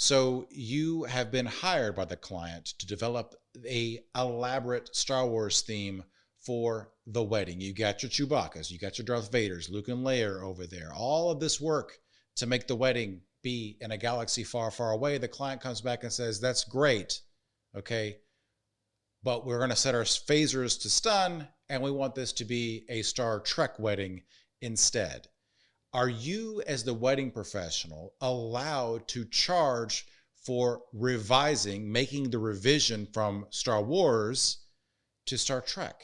So you have been hired by the client to develop a elaborate Star Wars theme for the wedding. You got your Chewbacca's, you got your Darth Vader's, Luke and Leia over there. All of this work to make the wedding be in a galaxy far, far away. The client comes back and says, that's great, okay, but we're going to set our phasers to stun, and we want this to be a Star Trek wedding instead. Are you, as the wedding professional, allowed to charge for revising, making the revision from Star Wars to Star Trek?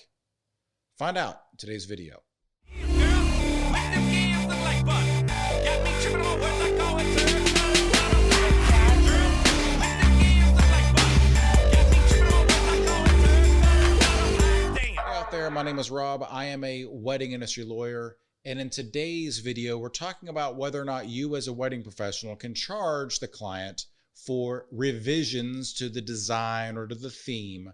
Find out in today's video. Hey out there, my name is Rob. I am a wedding industry lawyer. And in today's video, we're talking about whether or not you as a wedding professional can charge the client for revisions to the design or to the theme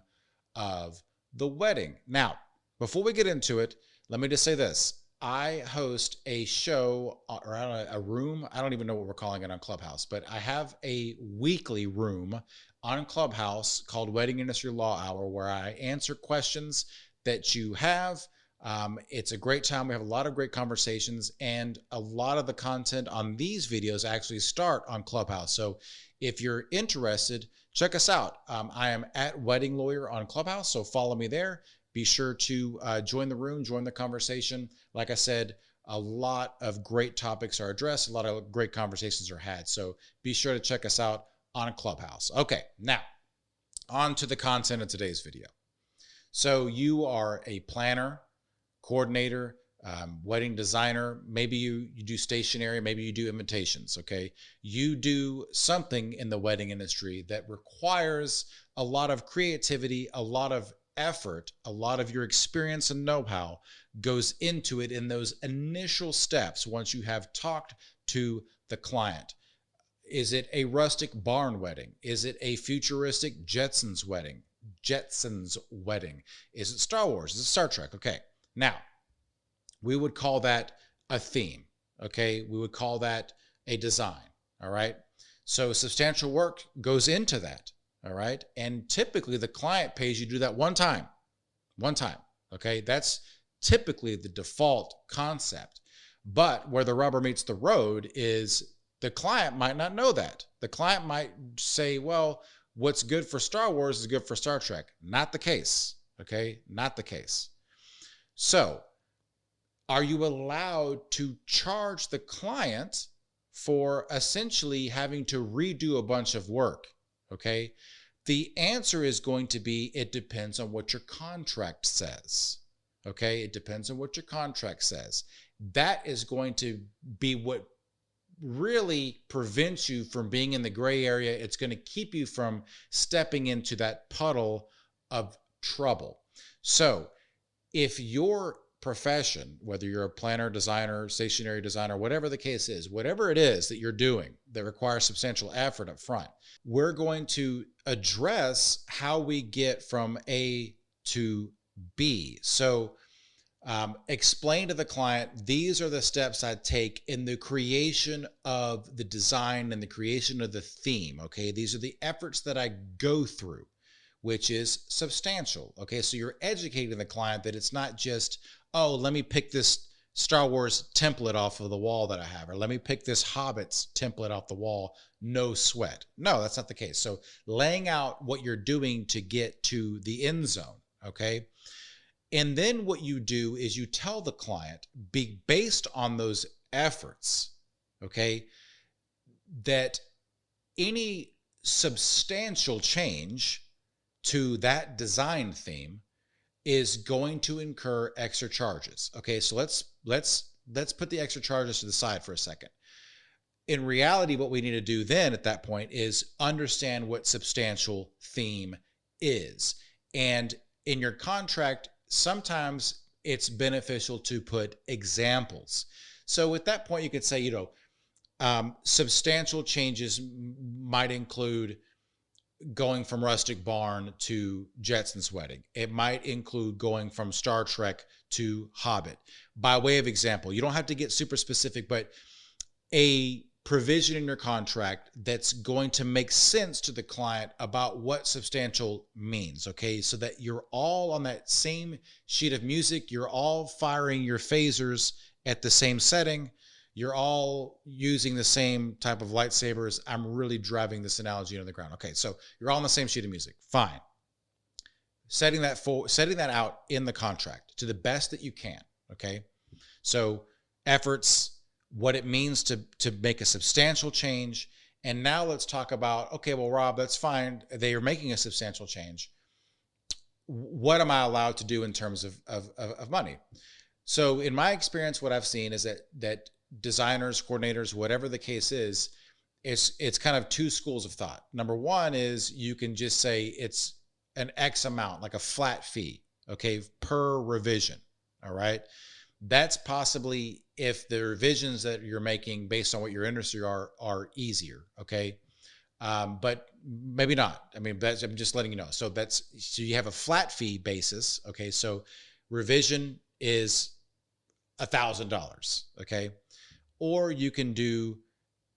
of the wedding. Now, before we get into it, let me just say this. I host a show or a room. I don't even know what we're calling it on Clubhouse, but I have a weekly room on Clubhouse called Wedding Industry Law Hour, where I answer questions that you have. It's a great time. We have a lot of great conversations, and a lot of the content on these videos actually start on Clubhouse. So if you're interested, check us out. I am at Wedding Lawyer on Clubhouse, so follow me there. Be sure to join the room, join the conversation. Like I said, a lot of great topics are addressed. A lot of great conversations are had. So be sure to check us out on Clubhouse. Okay, now on to the content of today's video. So you are a planner, coordinator, wedding designer. Maybe you do stationery, maybe you do invitations, okay? You do something in the wedding industry that requires a lot of creativity, a lot of effort, a lot of your experience and know-how goes into it in those initial steps once you have talked to the client. Is it a rustic barn wedding? Is it a futuristic Jetsons wedding? Is it Star Wars? Is it Star Trek? Okay. Now, we would call that a theme, okay? We would call that a design, all right? So substantial work goes into that, all right? And typically the client pays you to do that one time, okay? That's typically the default concept. But where the rubber meets the road is the client might not know that. The client might say, well, what's good for Star Wars is good for Star Trek. Not the case, okay? Not the case. So, are you allowed to charge the client for essentially having to redo a bunch of work? Okay. The answer is going to be, it depends on what your contract says. Okay. It depends on what your contract says. That is going to be what really prevents you from being in the gray area. It's going to keep you from stepping into that puddle of trouble. So, if your profession, whether you're a planner, designer, stationery designer, whatever the case is, whatever it is that you're doing that requires substantial effort up front, we're going to address how we get from A to B. So explain to the client, these are the steps I take in the creation of the design and the creation of the theme. Okay, these are the efforts that I go through, which is substantial. Okay, so you're educating the client that it's not just, oh, let me pick this Star Wars template off of the wall that I have, or let me pick this Hobbit's template off the wall, no sweat. No, that's not the case. So laying out what you're doing to get to the end zone, okay? And then what you do is you tell the client, based on those efforts, okay, that any substantial change to that design theme is going to incur extra charges. Okay, so let's put the extra charges to the side for a second. In reality, what we need to do then at that point is understand what substantial theme is. And in your contract, sometimes it's beneficial to put examples. So at that point, you could say, substantial changes might include going from rustic barn to Jetsons wedding. It might include going from Star Trek to Hobbit. By way of example, you don't have to get super specific, but a provision in your contract that's going to make sense to the client about what substantial means, okay? So that you're all on that same sheet of music, you're all firing your phasers at the same setting, you're all using the same type of lightsabers. I'm really driving this analogy into the ground. Okay, so you're all on the same sheet of music, fine. Setting that out in the contract to the best that you can, okay? So efforts, what it means to make a substantial change. And now let's talk about, okay, well, Rob, that's fine. They are making a substantial change. What am I allowed to do in terms of money? So in my experience, what I've seen is that designers, coordinators, whatever the case is, it's kind of two schools of thought. Number one is you can just say it's an X amount, like a flat fee, okay, per revision, all right? That's possibly if the revisions that you're making based on what your industry are easier, okay? But maybe not. I mean, I'm just letting you know. So you have a flat fee basis, okay? So revision is $1,000, okay? Or you can do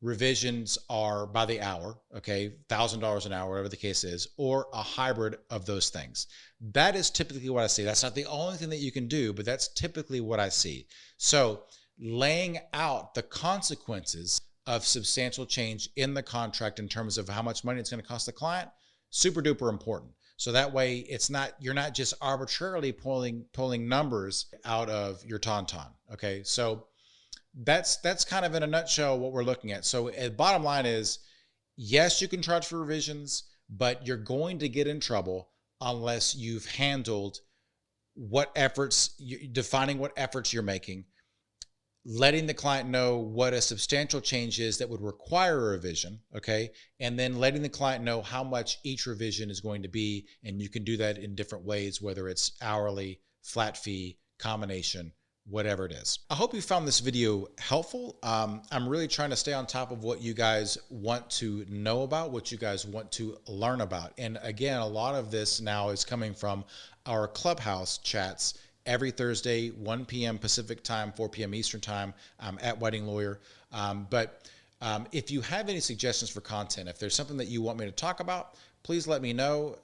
revisions are by the hour, okay, $1,000 an hour, whatever the case is, or a hybrid of those things. That is typically what I see. That's not the only thing that you can do, but that's typically what I see. So laying out the consequences of substantial change in the contract in terms of how much money it's going to cost the client, super duper important. So that way you're not just arbitrarily pulling numbers out of your tauntaun, okay? So that's kind of in a nutshell what we're looking at. So bottom line is, yes, you can charge for revisions, but you're going to get in trouble unless you've handled defining what efforts you're making, letting the client know what a substantial change is that would require a revision, okay? And then letting the client know how much each revision is going to be. And you can do that in different ways, whether it's hourly, flat fee, combination, whatever it is. I hope you found this video helpful. I'm really trying to stay on top of what you guys want to know about, what you guys want to learn about. And again, a lot of this now is coming from our Clubhouse chats every Thursday, 1 p.m. Pacific time, 4 p.m. Eastern time, at Wedding Lawyer. But if you have any suggestions for content, if there's something that you want me to talk about, please let me know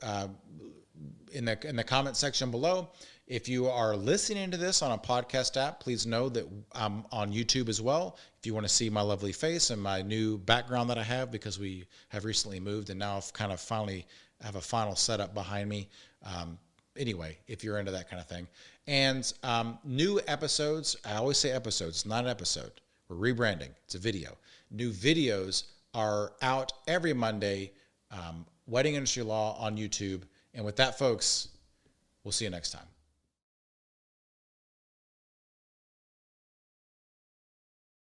in the comment section below. If you are listening to this on a podcast app, please know that I'm on YouTube as well. If you want to see my lovely face and my new background that I have, because we have recently moved and now I've kind of finally have a final setup behind me. Anyway, if you're into that kind of thing. And new episodes, I always say episodes, not an episode. We're rebranding. It's a video. New videos are out every Monday, Wedding Industry Law on YouTube. And with that, folks, we'll see you next time.